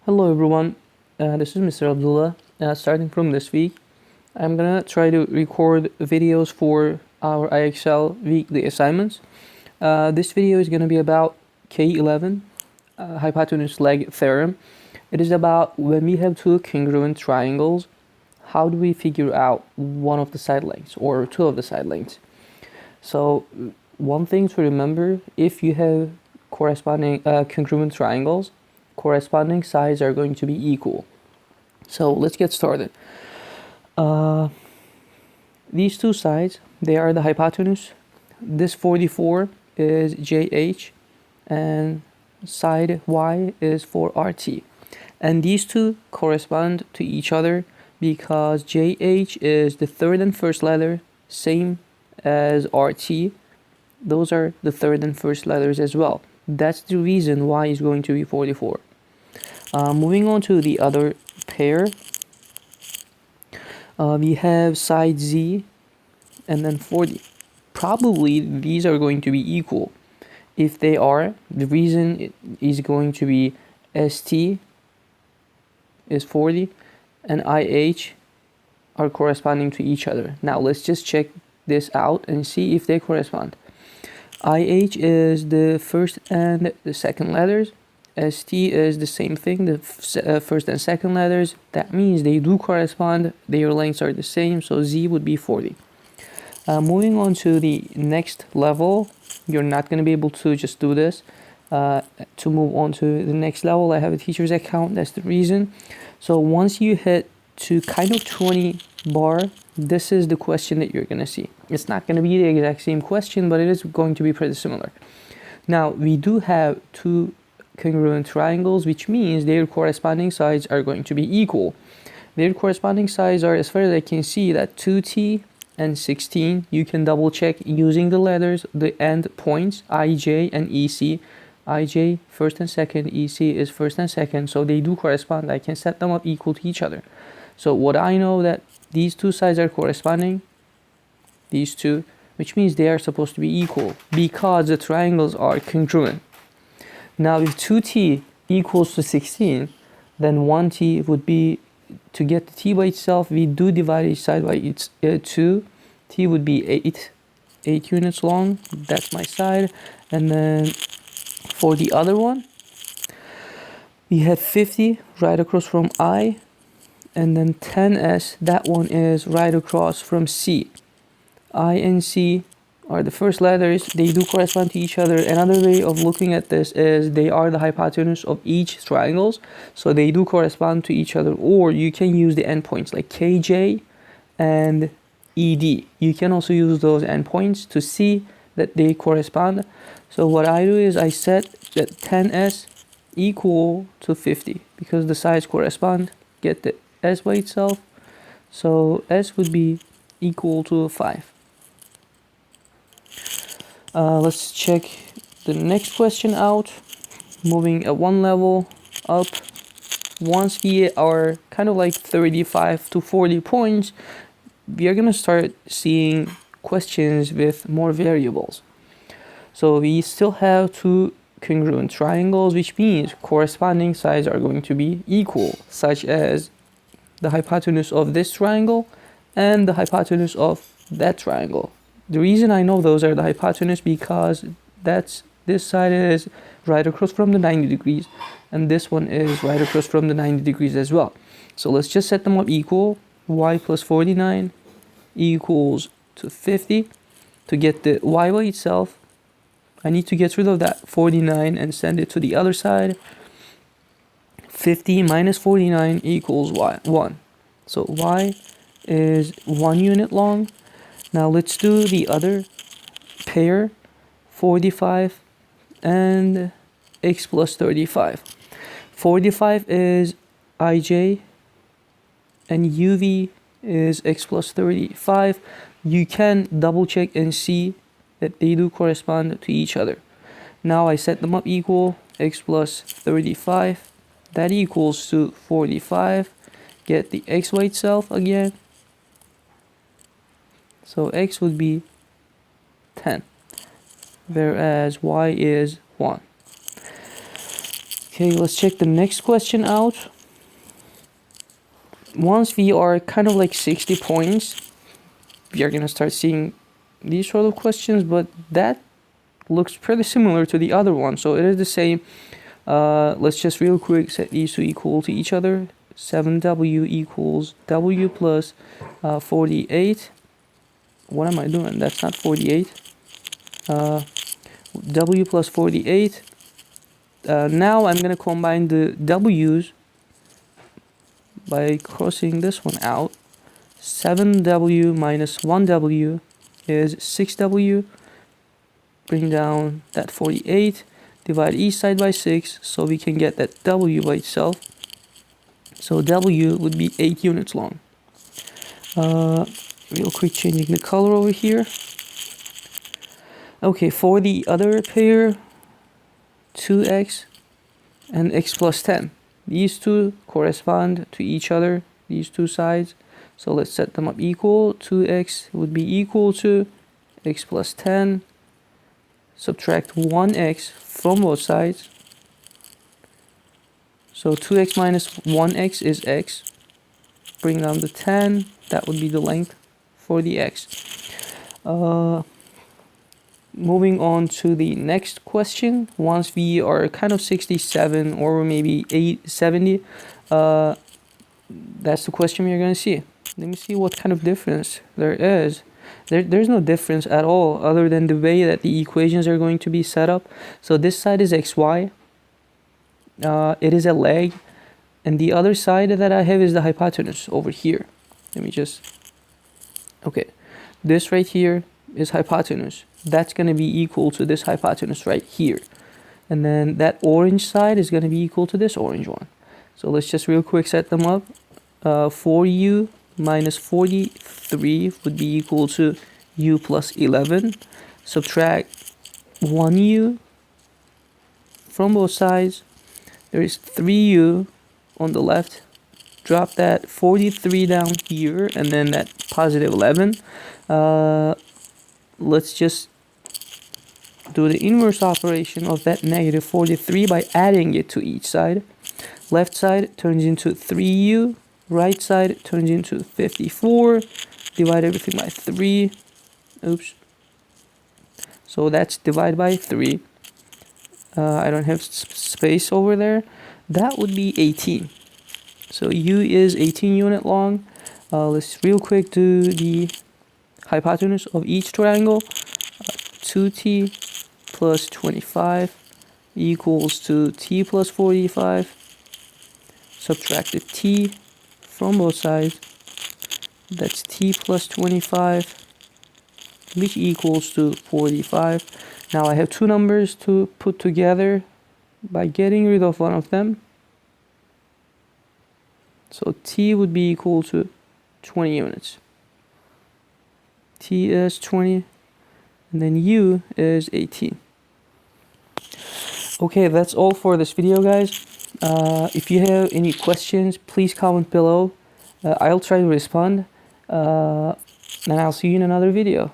Hello everyone, this is Mr. Abdullah. Starting from this week, I'm gonna try to record videos for our IXL weekly assignments. This video is gonna be about K.11, Hypotenuse Leg Theorem. It is about when we have two congruent triangles, how do we figure out one of the side lengths or two of the side lengths? So one thing to remember, if you have corresponding congruent triangles, corresponding sides are going to be equal. So let's get started. These two sides, they are the hypotenuse. This 44 is JH and side Y is for RT. And these two correspond to each other because JH is the third and first letter, same as RT. Those are the third and first letters as well. That's the reason Y is going to be 44. Moving on to the other pair, we have side Z and then 40. Probably these are going to be equal. If they are, the reason is going to be ST is 40 and IH are corresponding to each other. Now let's just check this out and see if they correspond. IH is the first and the second letters. ST is the same thing, the first and second letters. That means they do correspond, their lengths are the same, so Z would be 40. Moving on to the next level, you're not going to be able to just do this. To move on to the next level, I have a teacher's account, that's the reason. So once you hit to kind of 20 bar, this is the question that you're going to see. It's not going to be the exact same question, but it is going to be pretty similar. Now, we do have two congruent triangles, which means their corresponding sides are going to be equal. Their corresponding sides are, as far as I can see, that 2t and 16. You can double check using the letters, the end points, IJ and EC. IJ first and second, EC is first and second, so they do correspond. I can set them up equal to each other. So what I know that these two sides are corresponding, these two, which means they are supposed to be equal because the triangles are congruent. Now if 2t equals to 16, then 1t would be, to get the t by itself, we do divide each side by 2. T would be 8 units long. That's my side. And then for the other one, we have 50 right across from I. And then 10s, that one is right across from C. I and C are the first letters. They do correspond to each other. Another way of looking at this is they are the hypotenuse of each triangles, so they do correspond to each other. Or you can use the endpoints like KJ and ED. You can also use those endpoints to see that they correspond. So what I do is I set that 10s equal to 50 because the sides correspond. Get the S by itself, so S would be equal to 5. Let's check the next question out. Moving at one level up, once we are kind of like 35 to 40 points, we are gonna start seeing questions with more variables. So we still have two congruent triangles, which means corresponding sides are going to be equal, such as the hypotenuse of this triangle and the hypotenuse of that triangle. The reason I know those are the hypotenuse because this side is right across from the 90 degrees and this one is right across from the 90 degrees as well. So let's just set them up equal. Y plus 49 equals to 50. To get the y by itself, I need to get rid of that 49 and send it to the other side. 50 minus 49 equals y, 1. So y is 1 unit long. Now let's do the other pair, 45 and x plus 35. 45 is ij and uv is x plus 35. You can double check and see that they do correspond to each other. Now I set them up equal, x plus 35, that equals to 45. Get the x by itself again. So x would be 10, whereas y is 1. Okay, let's check the next question out. Once we are kind of like 60 points, we are gonna start seeing these sort of questions, but that looks pretty similar to the other one, so it is the same. Let's just real quick set these to equal to each other. 7w equals w plus 48. What am I doing? That's not 48. W plus 48. Now I'm gonna combine the w's by crossing this one out. 7w minus 1w is 6w. Bring down that 48. Divide each side by 6 so we can get that w by itself. So w would be 8 units long. Real quick changing the color over here. Okay, for the other pair, 2x and x plus 10. These two correspond to each other, these two sides. So let's set them up equal. 2x would be equal to x plus 10. Subtract 1x from both sides. So 2x minus 1x is x. Bring down the 10. That would be the length for the x. Moving on to the next question. Once we are kind of 67 or maybe 70, that's the question we're going to see. Let me see what kind of difference there is. There's no difference at all other than the way that the equations are going to be set up. So this side is xy. It is a leg. And the other side that I have is the hypotenuse over here. Let me just... Okay. This right here is hypotenuse. That's going to be equal to this hypotenuse right here. And then that orange side is going to be equal to this orange one. So let's just real quick set them up. 4u minus 43 would be equal to u plus 11. Subtract 1u from both sides. There is 3u on the left. Drop that 43 down here and then that positive 11. Let's just do the inverse operation of that negative 43 by adding it to each side. Left side turns into 3u. Right side turns into 54. Divide everything by 3. Oops. So that's divide by 3. I don't have space over there. That would be 18. So u is 18 unit long. Let's real quick do the hypotenuse of each triangle. 2t plus 25 equals to t plus 45. Subtract the t from both sides. That's t plus 25, which equals to 45. Now I have two numbers to put together by getting rid of one of them. So t would be equal to 20 units. T is 20, and then u is 18. Okay, that's all for this video, guys. If you have any questions, please comment below. I'll try to respond. And I'll see you in another video.